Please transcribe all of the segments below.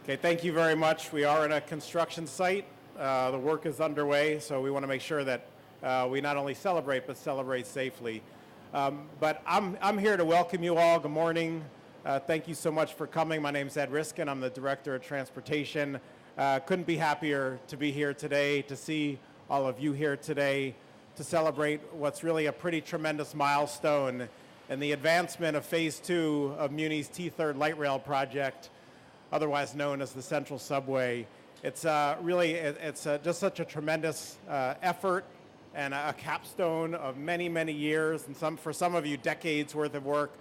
Okay, thank you very much. We are in a construction site. The work is underway, so we want to make sure that we not only celebrate, but celebrate safely. But I'm here to welcome you all. Good morning. Thank you so much for coming. My name's Ed Riskin. I'm the Director of Transportation. Couldn't be happier to be here today, to see all of you here today, to celebrate what's really a pretty tremendous milestone in the advancement of Phase 2 of Muni's T3 Light Rail project, otherwise known as the Central Subway. It's just such a tremendous effort and a capstone of many, many years, and for some of you, decades worth of work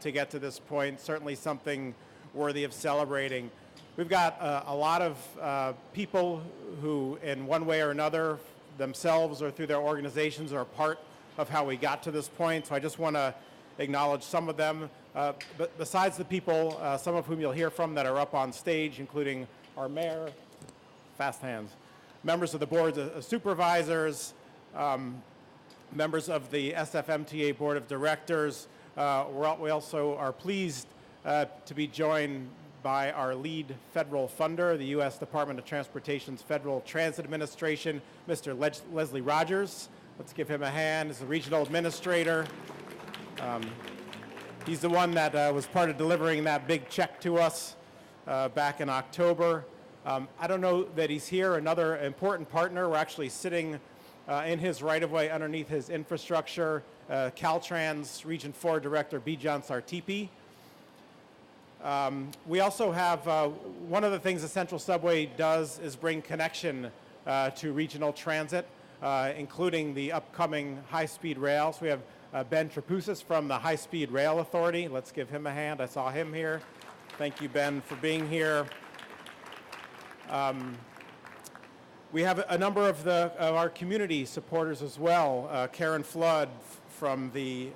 to get to this point. Certainly something worthy of celebrating. We've got a lot of people who, in one way or another, themselves or through their organizations, are part of how we got to this point. So I just want to acknowledge some of them. But besides the people, some of whom you'll hear from that are up on stage, including our mayor, fast hands, members of the board of supervisors, members of the SFMTA board of directors. We also are pleased to be joined by our lead federal funder, the U.S. Department of Transportation's Federal Transit Administration, Mr. Leslie Rogers. Let's give him a hand. He's the regional administrator. He's the one that was part of delivering that big check to us back in October. I don't know that he's here. Another important partner, we're actually sitting in his right-of-way underneath his infrastructure, Caltrans Region 4 Director Bijan Sartipi. We also have, one of the things the Central Subway does is bring connection to regional transit, including the upcoming high-speed rail. So we have Ben Trapoussis from the High Speed Rail Authority. Let's give him a hand. I saw him here. Thank you, Ben, for being here. We have a number of our community supporters as well. Karen Flood from the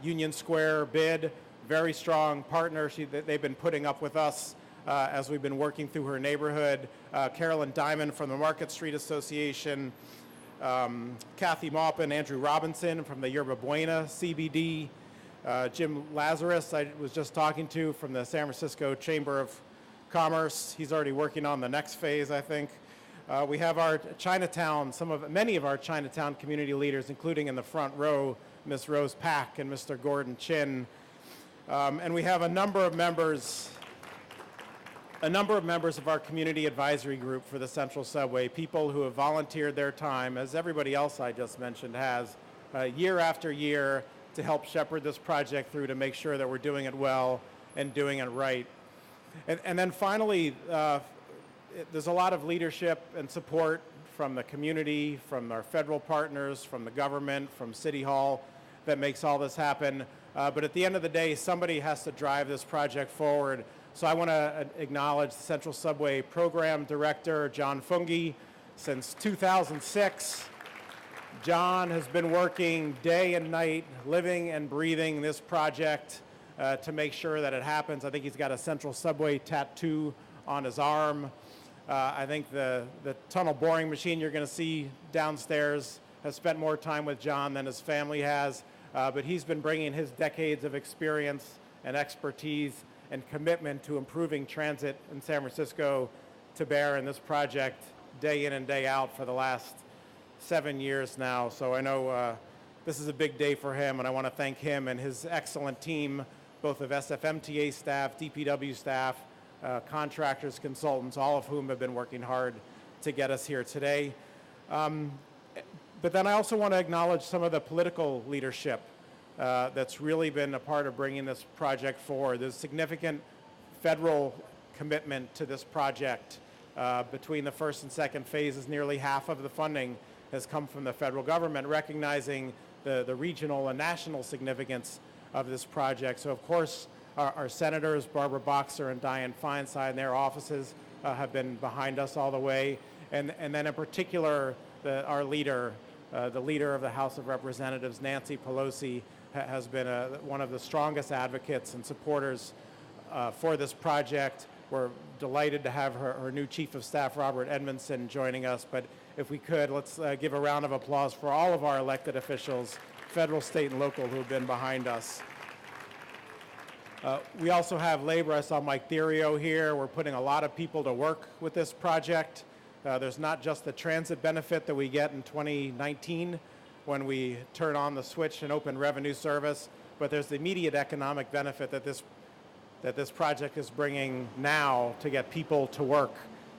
Union Square bid, very strong partner. They've been putting up with us as we've been working through her neighborhood. Carolyn Diamond from the Market Street Association. Kathy Maupin, Andrew Robinson from the Yerba Buena CBD. Jim Lazarus, I was just talking to from the San Francisco Chamber of Commerce. He's already working on the next phase, I think. We have our Chinatown, many of our Chinatown community leaders, including in the front row, Ms. Rose Pack and Mr. Gordon Chin. And we have a number of members of our community advisory group for the Central Subway, people who have volunteered their time, as everybody else I just mentioned has, year after year to help shepherd this project through to make sure that we're doing it well and doing it right. And then finally, there's a lot of leadership and support from the community, from our federal partners, from the government, from City Hall that makes all this happen. But at the end of the day, somebody has to drive this project forward. So I want to acknowledge the Central Subway Program Director, John Fungi. Since 2006, John has been working day and night, living and breathing this project to make sure that it happens. I think he's got a Central Subway tattoo on his arm. I think the tunnel boring machine you're going to see downstairs has spent more time with John than his family has. But he's been bringing his decades of experience and expertise and commitment to improving transit in San Francisco to bear in this project day in and day out for the last 7 years now. So I know this is a big day for him, and I want to thank him and his excellent team, both of SFMTA staff, DPW staff, contractors, consultants, all of whom have been working hard to get us here today. But then I also want to acknowledge some of the political leadership that's really been a part of bringing this project forward. There's significant federal commitment to this project. Between the first and second phases, nearly half of the funding has come from the federal government, recognizing the regional and national significance of this project. So of course, our senators, Barbara Boxer and Dianne Feinstein, their offices have been behind us all the way. And then in particular, our leader, the leader of the House of Representatives, Nancy Pelosi, has been one of the strongest advocates and supporters for this project. We're delighted to have her new Chief of Staff, Robert Edmondson, joining us. But if we could, let's give a round of applause for all of our elected officials, federal, state, and local, who have been behind us. We also have labor. I saw Mike Therio here. We're putting a lot of people to work with this project. There's not just the transit benefit that we get in 2019 when we turn on the switch and open revenue service, but there's the immediate economic benefit that this project is bringing now to get people to work.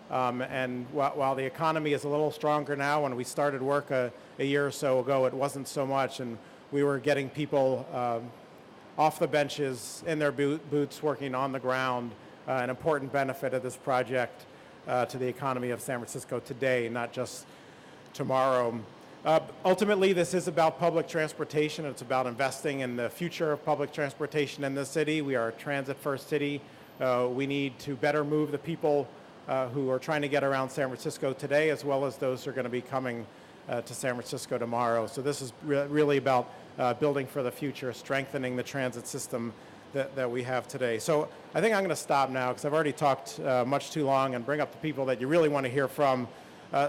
And while the economy is a little stronger now, when we started work a year or so ago, it wasn't so much, and we were getting people off the benches in their boots working on the ground, an important benefit of this project to the economy of San Francisco today, not just tomorrow. Ultimately, this is about public transportation. It's about investing in the future of public transportation in this city. We are a transit-first city. We need to better move the people who are trying to get around San Francisco today, as well as those who are going to be coming to San Francisco tomorrow. So this is really about building for the future, strengthening the transit system that we have today. So I think I'm going to stop now because I've already talked much too long, and bring up the people that you really want to hear from,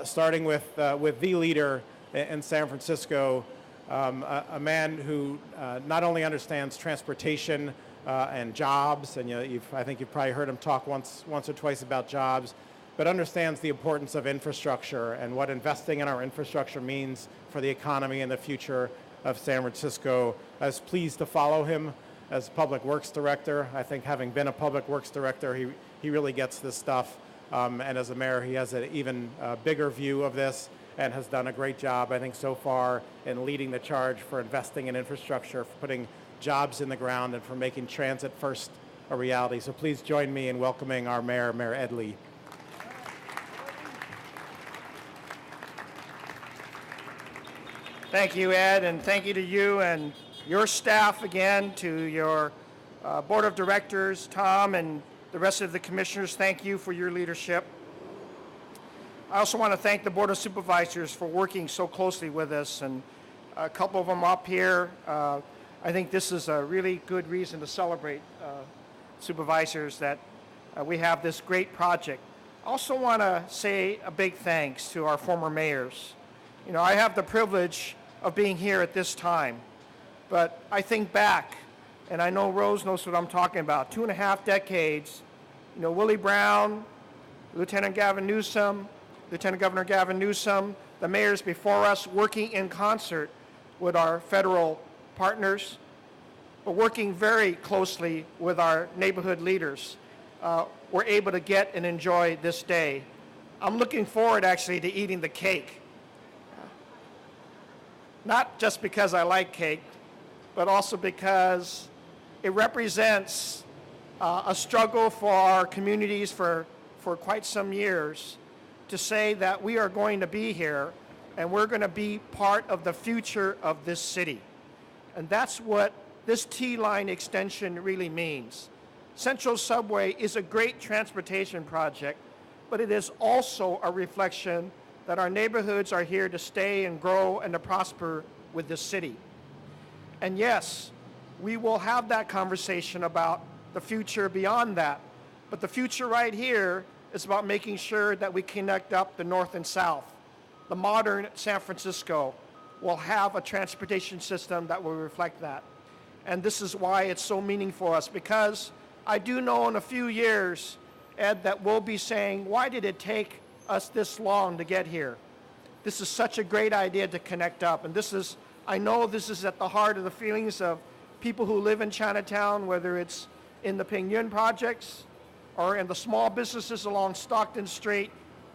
starting with the leader in San Francisco, a man who not only understands transportation and jobs, and I think you've probably heard him talk once or twice about jobs, but understands the importance of infrastructure and what investing in our infrastructure means for the economy and the future of San Francisco. I was pleased to follow him as Public Works Director. I think having been a Public Works Director, he really gets this stuff. And as a mayor, he has an even bigger view of this and has done a great job, I think, so far in leading the charge for investing in infrastructure, for putting jobs in the ground, and for making transit first a reality. So please join me in welcoming our mayor, Mayor Ed Lee. Thank you, Ed, and thank you to you and your staff again, to your board of directors, Tom, and the rest of the commissioners. Thank you for your leadership. I also want to thank the Board of Supervisors for working so closely with us, and a couple of them up here. I think this is a really good reason to celebrate, supervisors, that we have this great project. I also want to say a big thanks to our former mayors. You know, I have the privilege of being here at this time, but I think back, and I know Rose knows what I'm talking about, 2.5 decades, you know, Willie Brown, Lieutenant Governor Gavin Newsom, the mayors before us, working in concert with our federal partners, but working very closely with our neighborhood leaders, were able to get and enjoy this day. I'm looking forward, actually, to eating the cake. Not just because I like cake, but also because it represents a struggle for our communities for quite some years, to say that we are going to be here and we're going to be part of the future of this city. And that's what this T-line extension really means. Central Subway is a great transportation project, but it is also a reflection that our neighborhoods are here to stay and grow and to prosper with this city. And yes, we will have that conversation about the future beyond that. But the future right here is about making sure that we connect up the north and south. The modern San Francisco will have a transportation system that will reflect that. And this is why it's so meaningful for us, because I do know in a few years, Ed, that we'll be saying, why did it take us this long to get here? This is such a great idea to connect up. And I know this is at the heart of the feelings of people who live in Chinatown, whether it's in the Pingyun projects or in the small businesses along Stockton Street,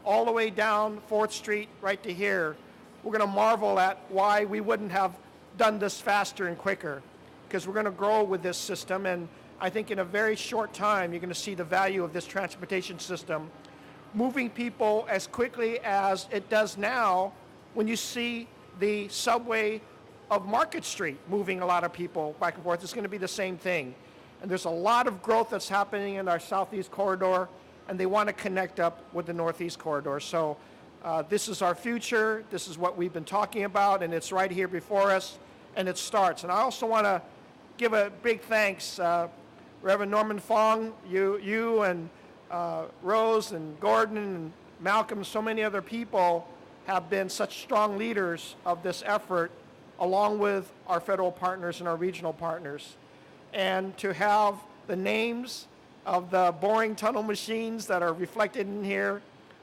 all the way down 4th Street right to here. We're going to marvel at why we wouldn't have done this faster and quicker, because we're going to grow with this system. And I think in a very short time, you're going to see the value of this transportation system moving people as quickly as it does now when you see the subway of Market Street moving a lot of people back and forth. It's going to be the same thing. And there's a lot of growth that's happening in our Southeast corridor, and they want to connect up with the Northeast corridor. So this is our future. This is what we've been talking about, and it's right here before us, and it starts. And I also want to give a big thanks, Reverend Norman Fong, you and Rose and Gordon and Malcolm, so many other people have been such strong leaders of this effort, along with our federal partners and our regional partners. And to have the names of the boring tunnel machines that are reflected in here.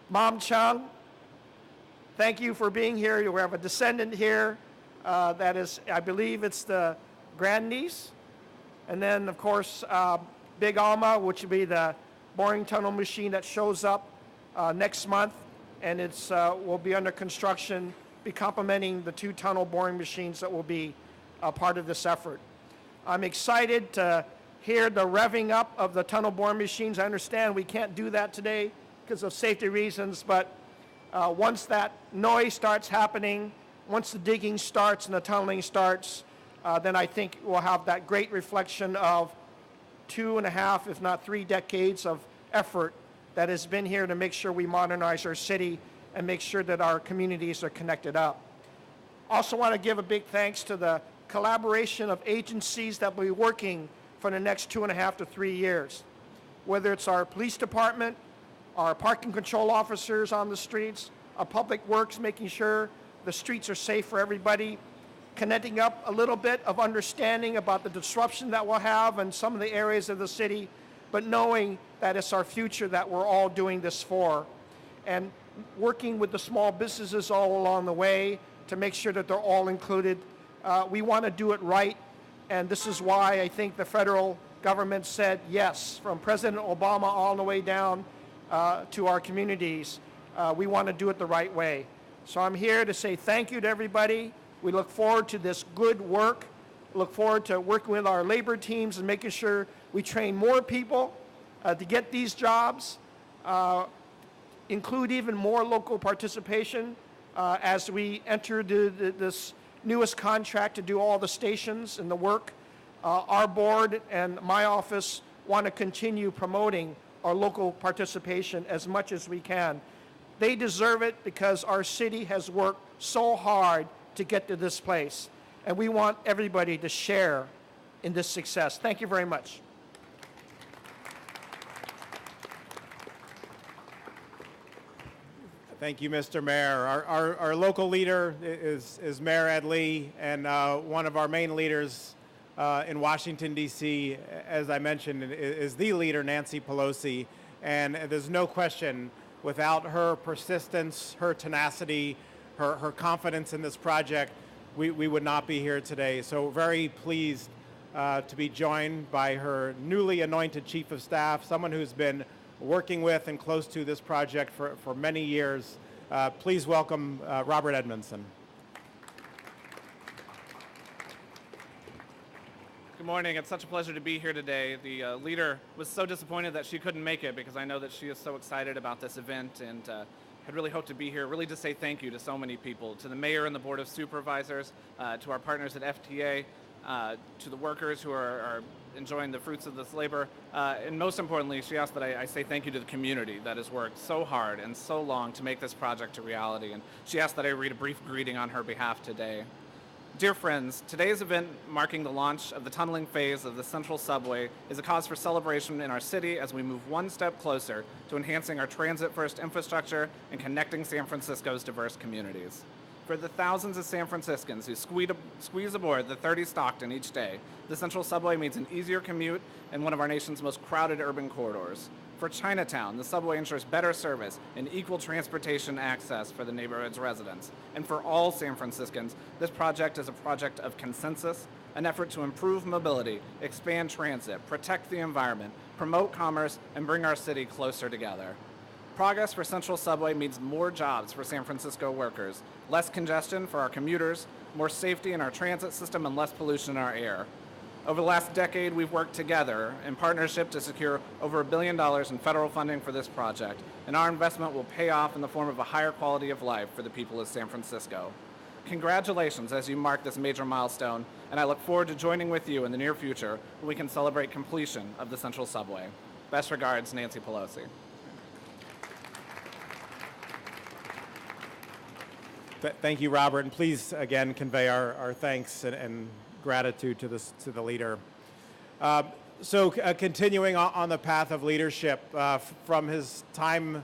Mom Chung, thank you for being here. We have a descendant here that is, I believe it's the grandniece. And then, of course, Big Alma, which will be the boring tunnel machine that shows up next month, and it's will be under construction, be complementing the 2 tunnel boring machines that will be part of this effort. I'm excited to hear the revving up of the tunnel boring machines. I understand we can't do that today because of safety reasons, but once that noise starts happening, once the digging starts and the tunneling starts, then I think we'll have that great reflection of 2.5, if not 3 decades of effort that has been here to make sure we modernize our city and make sure that our communities are connected up. Also want to give a big thanks to the collaboration of agencies that will be working for the next 2.5 to 3 years. Whether it's our police department, our parking control officers on the streets, our public works making sure the streets are safe for everybody, connecting up a little bit of understanding about the disruption that we'll have in some of the areas of the city, but knowing that it's our future that we're all doing this for. And working with the small businesses all along the way to make sure that they're all included. We want to do it right, and this is why I think the federal government said yes, from President Obama all the way down to our communities. We want to do it the right way. So I'm here to say thank you to everybody. We look forward to this good work. Look forward to working with our labor teams and making sure we train more people to get these jobs, include even more local participation as we enter this newest contract to do all the stations and the work. Our board and my office want to continue promoting our local participation as much as we can. They deserve it because our city has worked so hard to get to this place, and we want everybody to share in this success. Thank you very much. Thank you, Mr. Mayor. Our local leader is Mayor Ed Lee, and one of our main leaders in Washington, D.C., as I mentioned, is the leader, Nancy Pelosi. And there's no question, without her persistence, her tenacity, her confidence in this project, we would not be here today. So very pleased to be joined by her newly anointed Chief of Staff, someone who's been working with and close to this project for many years. Please welcome Robert Edmondson. Good morning. It's such a pleasure to be here today. The leader was so disappointed that she couldn't make it because I know that she is so excited about this event and had really hoped to be here, really to say thank you to so many people, to the mayor and the board of supervisors, to our partners at FTA, to the workers who are enjoying the fruits of this labor, and most importantly, she asked that I say thank you to the community that has worked so hard and so long to make this project a reality, and she asked that I read a brief greeting on her behalf today. Dear friends, today's event marking the launch of the tunneling phase of the Central Subway is a cause for celebration in our city as we move one step closer to enhancing our transit-first infrastructure and connecting San Francisco's diverse communities. For the thousands of San Franciscans who squeeze aboard the 30 Stockton each day, the Central Subway means an easier commute in one of our nation's most crowded urban corridors. For Chinatown, the subway ensures better service and equal transportation access for the neighborhood's residents. And for all San Franciscans, this project is a project of consensus, an effort to improve mobility, expand transit, protect the environment, promote commerce, and bring our city closer together. Progress for Central Subway means more jobs for San Francisco workers, less congestion for our commuters, more safety in our transit system, and less pollution in our air. Over the last decade, we've worked together in partnership to secure over $1 billion in federal funding for this project, and our investment will pay off in the form of a higher quality of life for the people of San Francisco. Congratulations as you mark this major milestone, and I look forward to joining with you in the near future when we can celebrate completion of the Central Subway. Best regards, Nancy Pelosi. Thank you, Robert, and please again convey our thanks and gratitude to the leader. Continuing on the path of leadership, from his time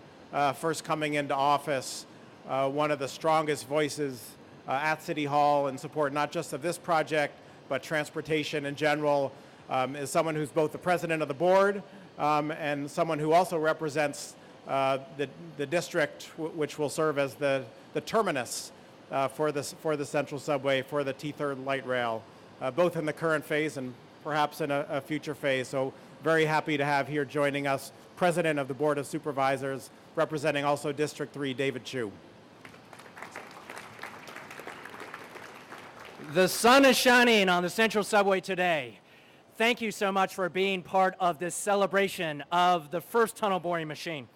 first coming into office, one of the strongest voices at City Hall in support not just of this project, but transportation in general, is someone who's both the president of the board and someone who also represents the district, which will serve as the terminus for the Central Subway, for the T3 light rail, both in the current phase and perhaps in a future phase. So very happy to have here joining us, President of the Board of Supervisors, representing also District 3, David Chu. The sun is shining on the Central Subway today. Thank you so much for being part of this celebration of the first tunnel boring machine.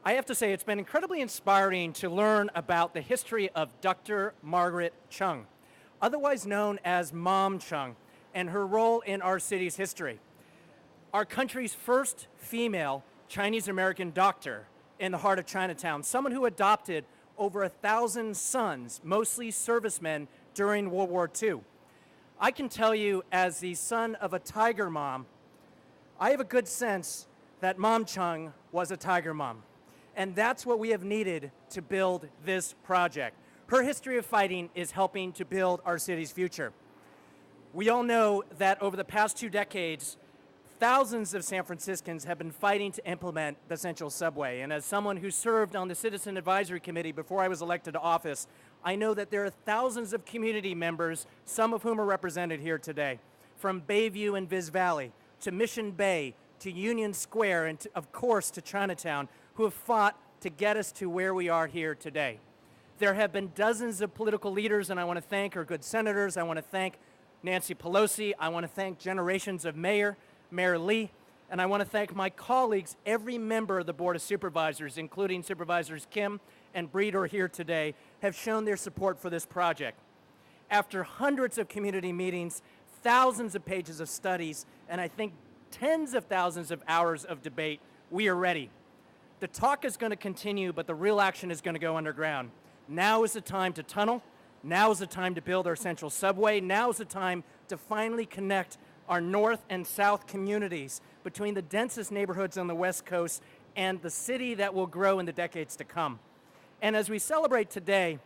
I have to say it's been incredibly inspiring to learn about the history of Dr. Margaret Chung, otherwise known as Mom Chung, and her role in our city's history. Our country's first female Chinese-American doctor in the heart of Chinatown, someone who adopted over 1,000 sons, mostly servicemen, during World War II. I can tell you, as the son of a tiger mom, I have a good sense that Mom Chung was a tiger mom. And that's what we have needed to build this project. Her history of fighting is helping to build our city's future. We all know that over the past 2 decades, thousands of San Franciscans have been fighting to implement the Central Subway. And as someone who served on the Citizen Advisory Committee before I was elected to office, I know that there are thousands of community members, some of whom are represented here today, from Bayview and Viz Valley, to Mission Bay, to Union Square, and of course to Chinatown, who have fought to get us to where we are here today. There have been dozens of political leaders, and I want to thank our good senators. I want to thank Nancy Pelosi. I want to thank generations of Mayor Lee, and I want to thank my colleagues, every member of the Board of Supervisors, including Supervisors Kim and Breed, are here today, have shown their support for this project. After hundreds of community meetings, thousands of pages of studies, and I think tens of thousands of hours of debate, we are ready. The talk is going to continue, but the real action is going to go underground. Now is the time to tunnel. Now is the time to build our Central Subway. Now is the time to finally connect our north and south communities between the densest neighborhoods on the West Coast and the city that will grow in the decades to come. And as we celebrate today,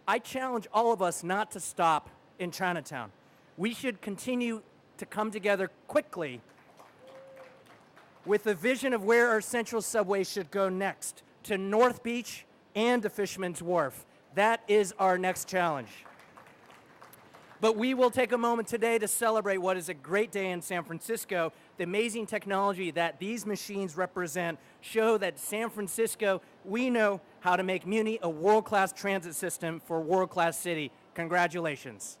I challenge all of us not to stop in Chinatown. We should continue to come together quickly with a vision of where our Central Subway should go next, to North Beach and to Fisherman's Wharf. That is our next challenge. But we will take a moment today to celebrate what is a great day in San Francisco. The amazing technology that these machines represent show that San Francisco, we know how to make Muni a world-class transit system for a world-class city. Congratulations.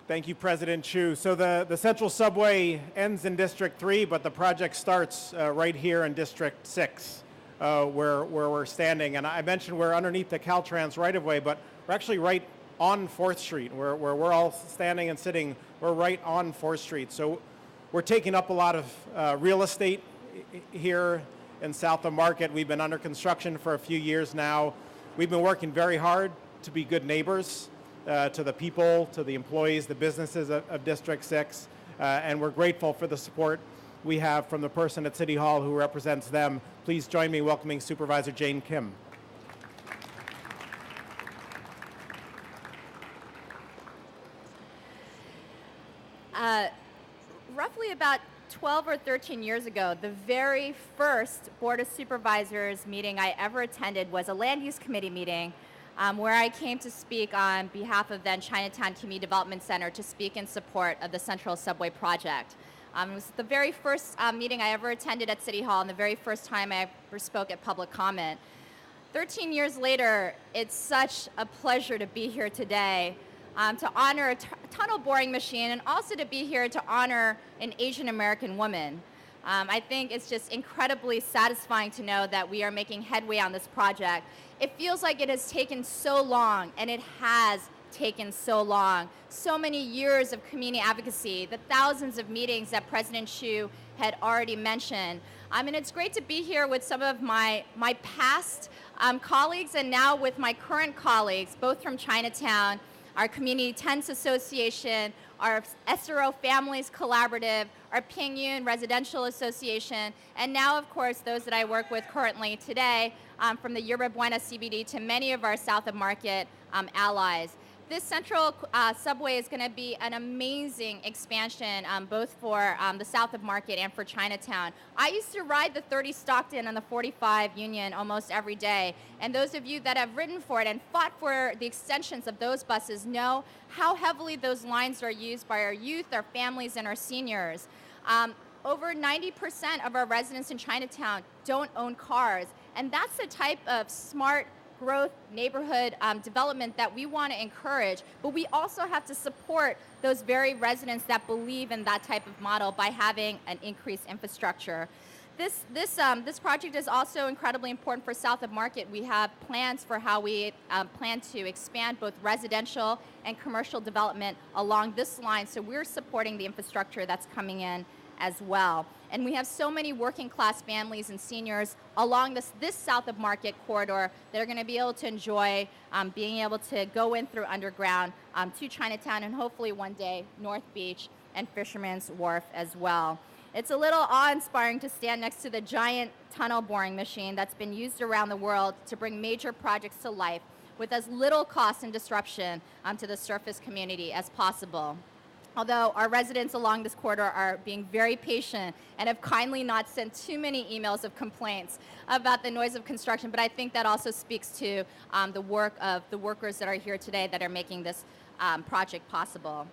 Thank you, President Chu. So the Central Subway ends in District 3, but the project starts right here in District 6, where we're standing. And I mentioned we're underneath the Caltrans right-of-way, but we're actually right on 4th Street, where we're all standing and sitting. We're right on 4th Street. So we're taking up a lot of real estate here in South of Market. We've been under construction for a few years now. We've been working very hard to be good neighbors to the people, to the employees, the businesses of District 6, and we're grateful for the support we have from the person at City Hall who represents them. Please join me in welcoming Supervisor Jane Kim. Roughly about 12 or 13 years ago, the very first Board of Supervisors meeting I ever attended was a Land Use Committee meeting where I came to speak on behalf of then Chinatown Community Development Center to speak in support of the Central Subway project. It was the very first meeting I ever attended at City Hall and the very first time I ever spoke at public comment. 13 years later, it's such a pleasure to be here today to honor a tunnel boring machine and also to be here to honor an Asian American woman. I think it's just incredibly satisfying to know that we are making headway on this project. It feels like it has taken so long, and it has taken so long. So many years of community advocacy, the thousands of meetings that President Chu had already mentioned. And it's great to be here with some of my past colleagues and now with my current colleagues, both from Chinatown, our Community Tents Association, our SRO Families Collaborative, our Pingyun Residential Association, and now, of course, those that I work with currently today from the Yerba Buena CBD to many of our South of Market allies. This central subway is going to be an amazing expansion, both for the south of Market and for Chinatown. I used to ride the 30 Stockton and the 45 Union almost every day, and those of you that have ridden for it and fought for the extensions of those buses know how heavily those lines are used by our youth, our families, and our seniors. Over 90% of our residents in Chinatown don't own cars, and that's the type of smart growth neighborhood development that we want to encourage, but we also have to support those very residents that believe in that type of model by having an increased infrastructure. This project is also incredibly important for South of Market. We have plans for how we plan to expand both residential and commercial development along this line, so we're supporting the infrastructure that's coming in as well. And we have so many working class families and seniors along this South of Market corridor that are going to be able to enjoy being able to go in through underground to Chinatown and hopefully one day North Beach and Fisherman's Wharf as well. It's a little awe-inspiring to stand next to the giant tunnel boring machine that's been used around the world to bring major projects to life with as little cost and disruption to the surface community as possible. Although our residents along this corridor are being very patient and have kindly not sent too many emails of complaints about the noise of construction, but I think that also speaks to the work of the workers that are here today that are making this project possible.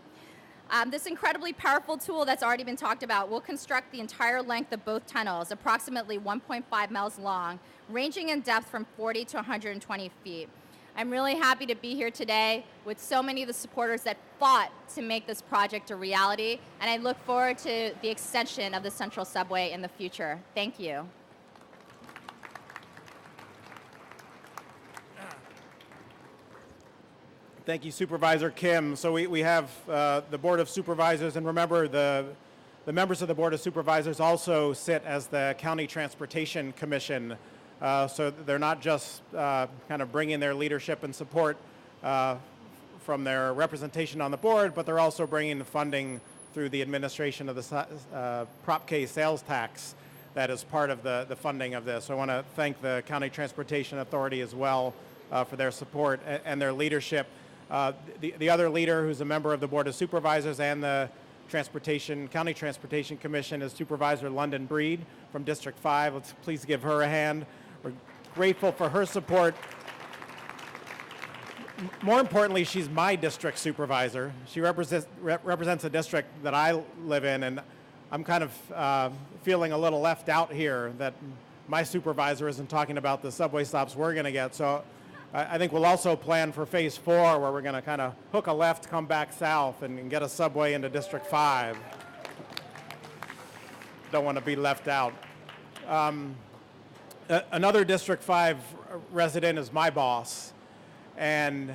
This incredibly powerful tool that's already been talked about will construct the entire length of both tunnels, approximately 1.5 miles long, ranging in depth from 40 to 120 feet. I'm really happy to be here today with so many of the supporters that fought to make this project a reality, and I look forward to the extension of the Central Subway in the future. Thank you. Thank you, Supervisor Kim. So we have the Board of Supervisors, and remember the members of the Board of Supervisors also sit as the County Transportation Commission. So they're not just kind of bringing their leadership and support from their representation on the board, but they're also bringing the funding through the administration of the Prop K sales tax that is part of the funding of this. So I want to thank the County Transportation Authority as well for their support and their leadership. The other leader who's a member of the Board of Supervisors and the County Transportation Commission is Supervisor London Breed from District 5. Let's please give her a hand. We're grateful for her support. More importantly, she's my district supervisor. She represents a district that I live in, and I'm kind of feeling a little left out here that my supervisor isn't talking about the subway stops we're going to get. So I think we'll also plan for Phase 4, where we're going to kind of hook a left, come back south, and get a subway into District 5. Don't want to be left out. Another District 5 resident is my boss, and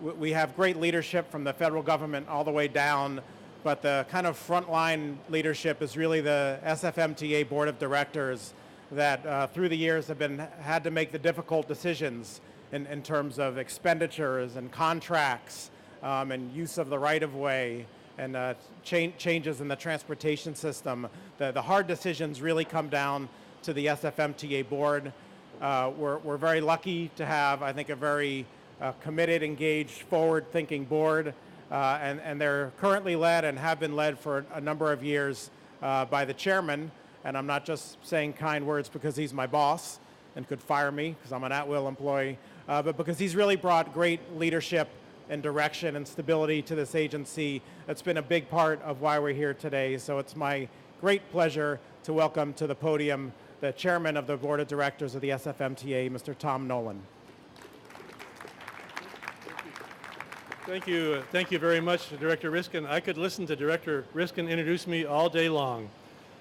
we have great leadership from the federal government all the way down, but the kind of frontline leadership is really the SFMTA Board of Directors that through the years have had to make the difficult decisions in terms of expenditures and contracts and use of the right-of-way and changes in the transportation system. The hard decisions really come down to the SFMTA board. We're very lucky to have, I think, a very committed, engaged, forward-thinking board, and they're currently led and have been led for a number of years by the chairman. And I'm not just saying kind words because he's my boss and could fire me because I'm an at-will employee, but because he's really brought great leadership and direction and stability to this agency. That's been a big part of why we're here today. So it's my great pleasure to welcome to the podium the chairman of the board of directors of the SFMTA, Mr. Tom Nolan. Thank you. Thank you very much, Director Riskin. I could listen to Director Riskin introduce me all day long.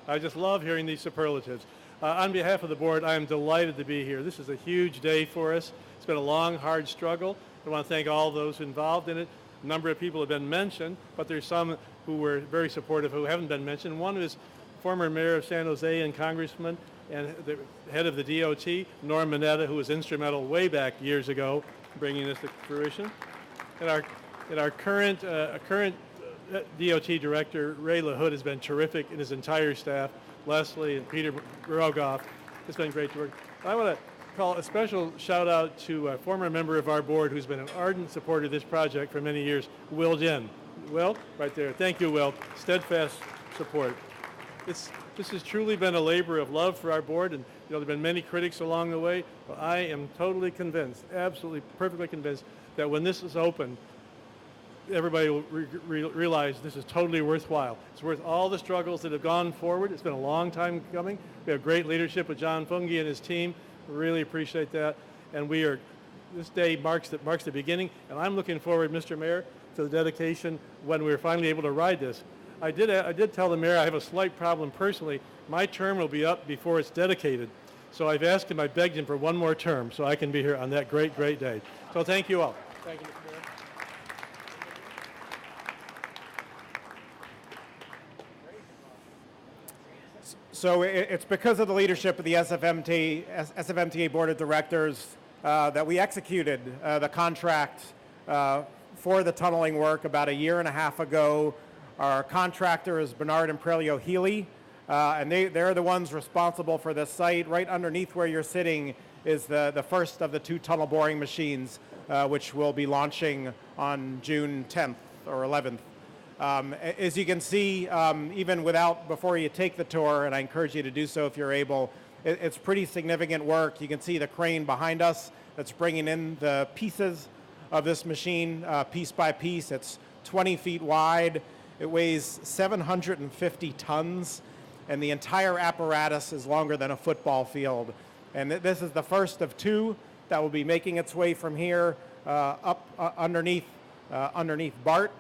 I just love hearing these superlatives. On behalf of the board, I am delighted to be here. This is a huge day for us. It's been a long, hard struggle. I want to thank all those involved in it. A number of people have been mentioned, but there's some who were very supportive who haven't been mentioned. One is former mayor of San Jose and congressman and the head of the DOT, Norm Mineta, who was instrumental way back years ago bringing this to fruition. And our current DOT director, Ray LaHood, has been terrific, and his entire staff, Leslie and Peter Rogoff. It's been great to work. I want to call a special shout out to a former member of our board who's been an ardent supporter of this project for many years, Will Jen. Will, right there. Thank you, Will. Steadfast support. This has truly been a labor of love for our board, and there have been many critics along the way, but I am totally convinced, absolutely perfectly convinced, that when this is open, everybody will realize this is totally worthwhile. It's worth all the struggles that have gone forward. It's been a long time coming. We have great leadership with John Fungi and his team. We really appreciate that. And this day marks the beginning, and I'm looking forward, Mr. Mayor, to the dedication when we're finally able to ride this. I did tell the mayor I have a slight problem personally. My term will be up before it's dedicated. So I've asked him, I begged him for one more term so I can be here on that great, great day. So thank you all. Thank you, Mr. Mayor. So it's because of the leadership of the SFMTA Board of Directors that we executed the contract for the tunneling work about a year and a half ago. Our contractor is Bernard and Prelio Healy, and they're the ones responsible for this site. Right underneath where you're sitting is the first of the 2 tunnel boring machines, which will be launching on June 10th or 11th. As you can see, even before you take the tour, and I encourage you to do so if you're able, it's pretty significant work. You can see the crane behind us that's bringing in the pieces of this machine piece by piece. It's 20 feet wide. It weighs 750 tons, and the entire apparatus is longer than a football field. And this is the first of 2 that will be making its way from here up underneath BART,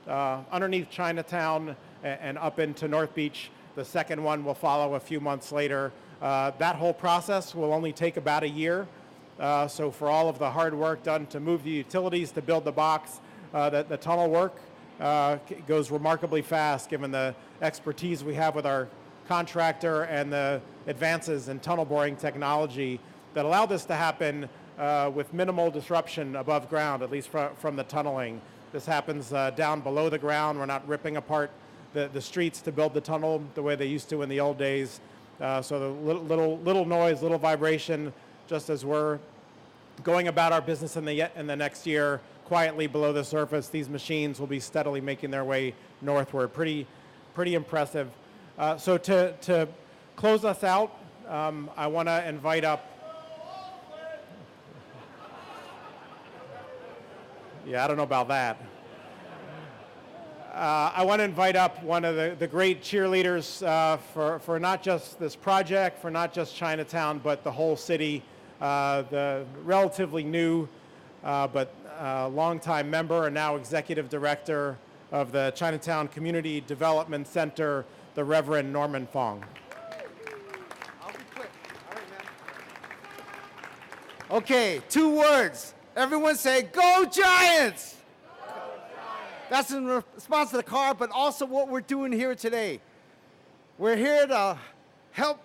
underneath Chinatown, and up into North Beach. The second one will follow a few months later. That whole process will only take about a year. So for all of the hard work done to move the utilities, to build the box, the tunnel work goes remarkably fast given the expertise we have with our contractor and the advances in tunnel boring technology that allow this to happen with minimal disruption above ground, at least from the tunneling. This happens down below the ground. We're not ripping apart the streets to build the tunnel the way they used to in the old days. So the little noise, little vibration, just as we're going about our business in the next year, quietly below the surface, these machines will be steadily making their way northward. Pretty impressive. So to close us out, I want to invite up. Yeah, I don't know about that. I want to invite up one of the great cheerleaders for not just this project, for not just Chinatown, but the whole city. The relatively new but longtime member and now executive director of the Chinatown Community Development Center, the Reverend Norman Fong. I'll be quick. All right, man. Okay, 2 words. Everyone say, "Go Giants!" Go Giants! That's in response to the car, but also what we're doing here today. We're here to help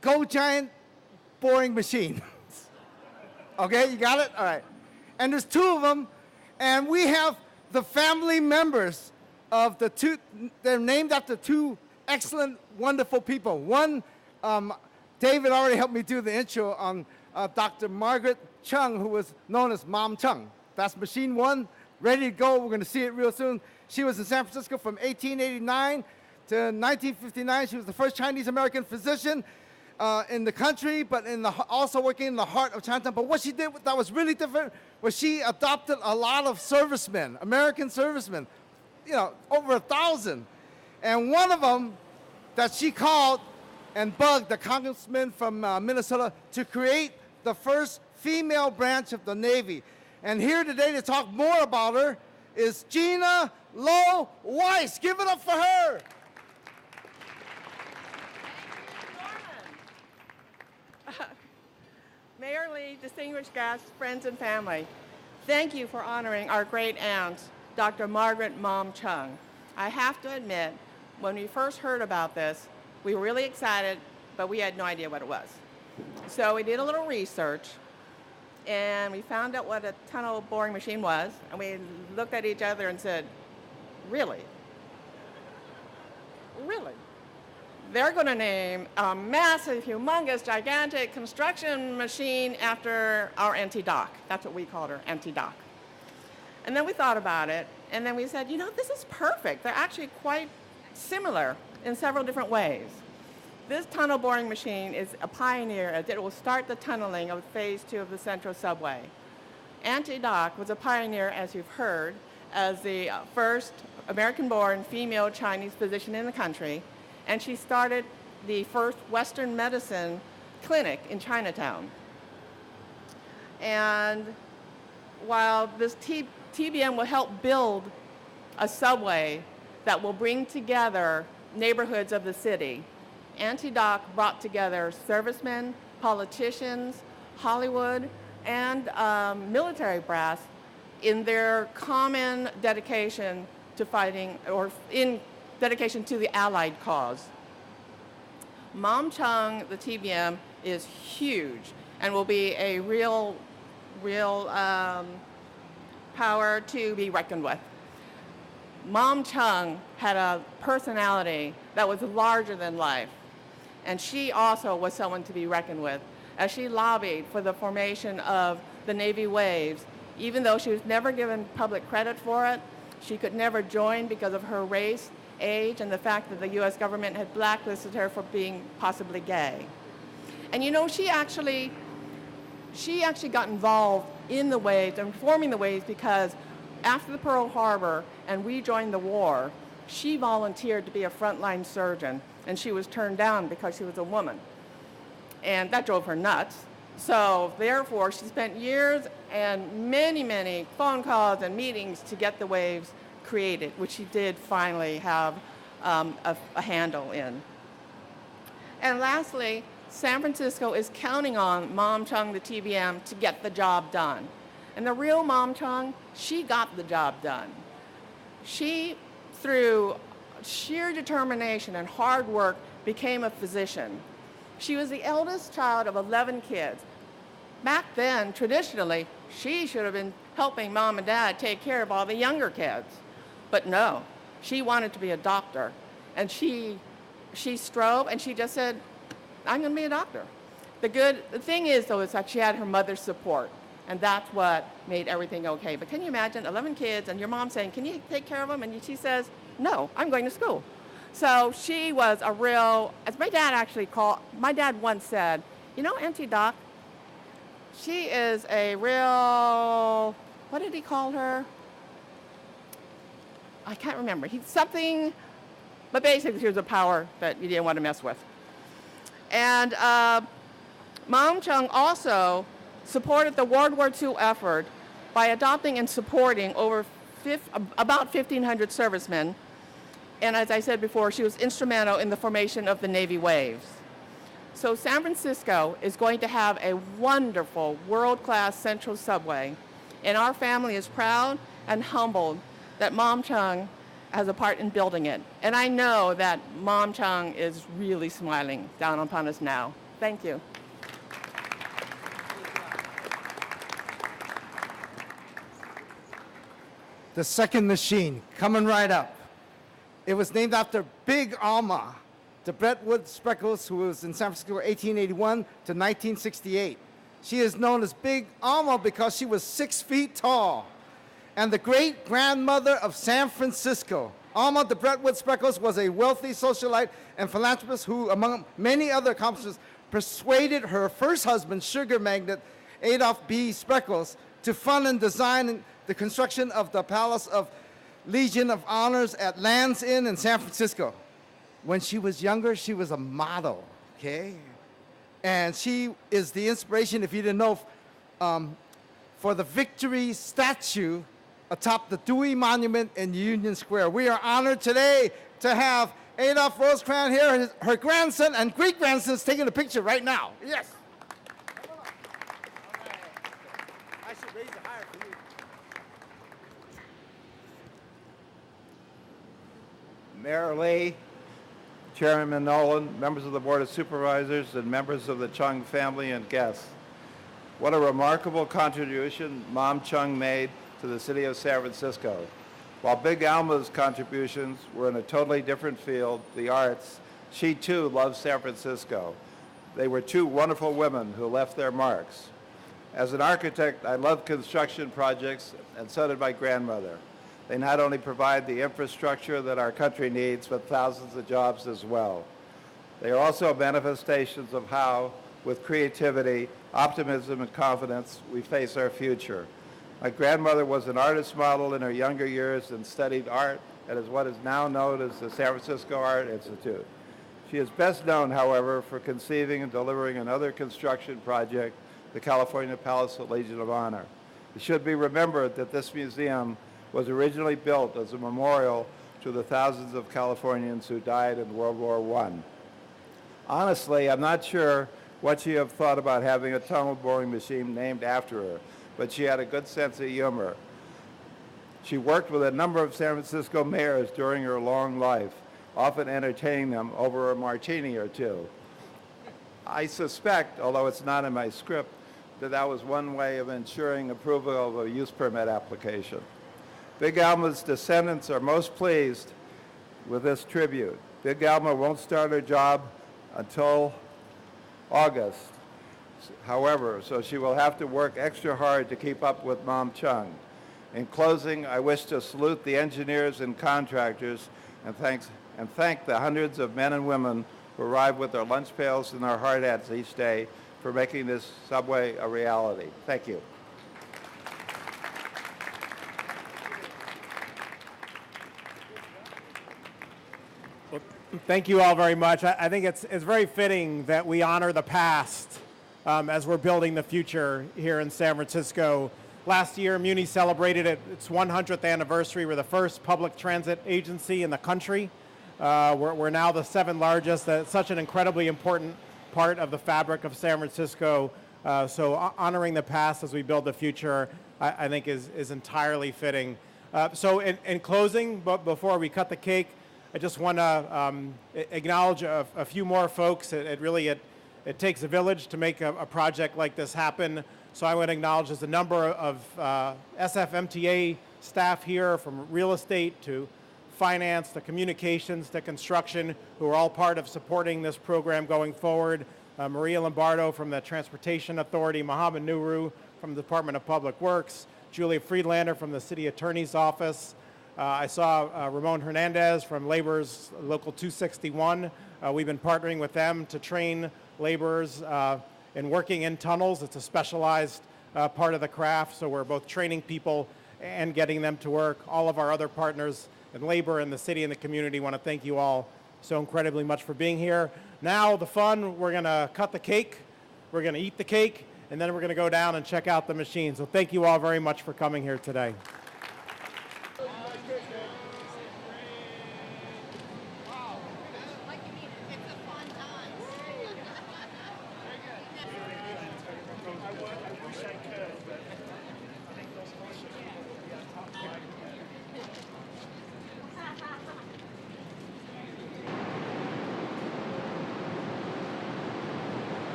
Go Giant boring machine. Okay, you got it? All right. And there's 2 of them, and we have the family members of the 2. They're named after 2 excellent, wonderful people. One, David already helped me do the intro on Dr. Margaret Chung, who was known as Mom Chung. That's machine 1, ready to go. We're going to see it real soon. She was in San Francisco from 1889 to 1959. She was the first Chinese-American physician in the country, but also working in the heart of Chinatown. But what she did that was really different was she adopted a lot of servicemen, American servicemen, over 1,000. And one of them that she called and bugged the congressman from Minnesota to create the first female branch of the Navy. And here today to talk more about her is Gina Lo Weiss. Give it up for her. Mayor Lee, distinguished guests, friends, and family, thank you for honoring our great aunt, Dr. Margaret Mom Chung. I have to admit, when we first heard about this, we were really excited, but we had no idea what it was. So we did a little research, and we found out what a tunnel boring machine was, and we looked at each other and said, really? Really? they're going to name a massive, humongous, gigantic construction machine after our Auntie Doc. That's what we called her, Auntie Doc. And then we thought about it, and then we said, you know, this is perfect. They're actually quite similar in several different ways. This tunnel boring machine is a pioneer as it will start the tunneling of phase 2 of the Central Subway. Auntie Doc was a pioneer, as you've heard, as the first American-born female Chinese physician in the country, and she started the first Western medicine clinic in Chinatown. And while this TBM will help build a subway that will bring together neighborhoods of the city, Auntie Doc brought together servicemen, politicians, Hollywood, and military brass in their common dedication to fighting, or in dedication to the Allied cause. Mom Chung, the TBM, is huge and will be a real power to be reckoned with. Mom Chung had a personality that was larger than life, and she also was someone to be reckoned with, as she lobbied for the formation of the Navy Waves. Even though she was never given public credit for it, she could never join because of her race, age, and the fact that the U.S. government had blacklisted her for being possibly gay. And you know, she actually got involved in the Waves and forming the Waves because after the Pearl Harbor and we joined the war, she volunteered to be a frontline surgeon, and she was turned down because she was a woman. And that drove her nuts. So therefore, she spent years and many phone calls and meetings to get the Waves created, which she did finally have a handle in. And lastly, San Francisco is counting on Mom Chung, the TBM, to get the job done. And the real Mom Chung, she got the job done. She, through sheer determination and hard work, became a physician. She was the eldest child of 11 kids. Back then, traditionally, she should have been helping mom and dad take care of all the younger kids. But no, she wanted to be a doctor. And she strove, and she just said, I'm going to be a doctor. The thing is, though, is that she had her mother's support, and that's what made everything okay. But can you imagine 11 kids and your mom saying, can you take care of them? And she says, no, I'm going to school. So she was a real, as my dad once said, you know, Auntie Doc, she is a real, what did he call her? I can't remember. He's something, but basically she was a power that you didn't want to mess with. And Mom Chung also supported the World War II effort by adopting and supporting about 1,500 servicemen. And as I said before, she was instrumental in the formation of the Navy Waves. So San Francisco is going to have a wonderful world-class Central Subway. And our family is proud and humbled that Mom Chung has a part in building it. And I know that Mom Chung is really smiling down upon us now. Thank you. The second machine, coming right up. It was named after Big Alma, the Brentwood Spreckles, who was in San Francisco 1881 to 1968. She is known as Big Alma because she was 6 feet tall. And the great-grandmother of San Francisco. Alma the Brentwood Spreckles was a wealthy socialite and philanthropist who, among many other accomplishments, persuaded her first husband, sugar magnate Adolph B. Spreckles, to fund and design the construction of the Palace of Legion of Honors at Land's End in San Francisco. When she was younger, she was a model, okay? And she is the inspiration, if you didn't know, for the Victory statue atop the Dewey Monument in Union Square. We are honored today to have Adolph Rosecrans here, her grandson and great-grandson is taking a picture right now. Yes. I should raise it higher for you. Mayor Lee, Chairman Nolan, members of the Board of Supervisors, and members of the Chung family and guests. What a remarkable contribution Mom Chung made to the city of San Francisco. While Big Alma's contributions were in a totally different field, the arts, She too loves San Francisco. They were two wonderful women who left their marks. As an architect, I love construction projects, and so did my grandmother. They not only provide the infrastructure that our country needs, but thousands of jobs as well. They are also manifestations of how, with creativity, optimism, and confidence, we face our future. My grandmother was an artist model in her younger years and studied art at what is now known as the San Francisco Art Institute. She is best known, however, for conceiving and delivering another construction project, the California Palace of Legion of Honor. It should be remembered that this museum was originally built as a memorial to the thousands of Californians who died in World War I. Honestly, I'm not sure what she have thought about having a tunnel boring machine named after her, but she had a good sense of humor. She worked with a number of San Francisco mayors during her long life, often entertaining them over a martini or two. I suspect, although it's not in my script, that was one way of ensuring approval of a use permit application. Big Alma's descendants are most pleased with this tribute. Big Alma won't start her job until August, however, so she will have to work extra hard to keep up with Mom Chung. In closing, I wish to salute the engineers and contractors and thank the hundreds of men and women who arrive with their lunch pails and their hard hats each day for making this subway a reality. Thank you. Thank you all very much. I think it's very fitting that we honor the past as we're building the future here in San Francisco. Last year, Muni celebrated its 100th anniversary. We're the first public transit agency in the country. We're now the 7th largest. That's such an incredibly important part of the fabric of San Francisco. So honoring the past as we build the future, I think is entirely fitting. So in closing, but before we cut the cake, I just want to acknowledge a few more folks. It takes a village to make a project like this happen. So I want to acknowledge there's a number of SFMTA staff here, from real estate to finance to communications to construction, who are all part of supporting this program going forward. Maria Lombardo from the Transportation Authority, Mohammed Nuru from the Department of Public Works, Julia Friedlander from the City Attorney's Office. I saw Ramon Hernandez from Labor's Local 261. We've been partnering with them to train laborers in working in tunnels. It's a specialized part of the craft, so we're both training people and getting them to work. All of our other partners in labor and the city and the community want to thank you all so incredibly much for being here. Now the fun, we're going to cut the cake, we're going to eat the cake, and then we're going to go down and check out the machine. So thank you all very much for coming here today.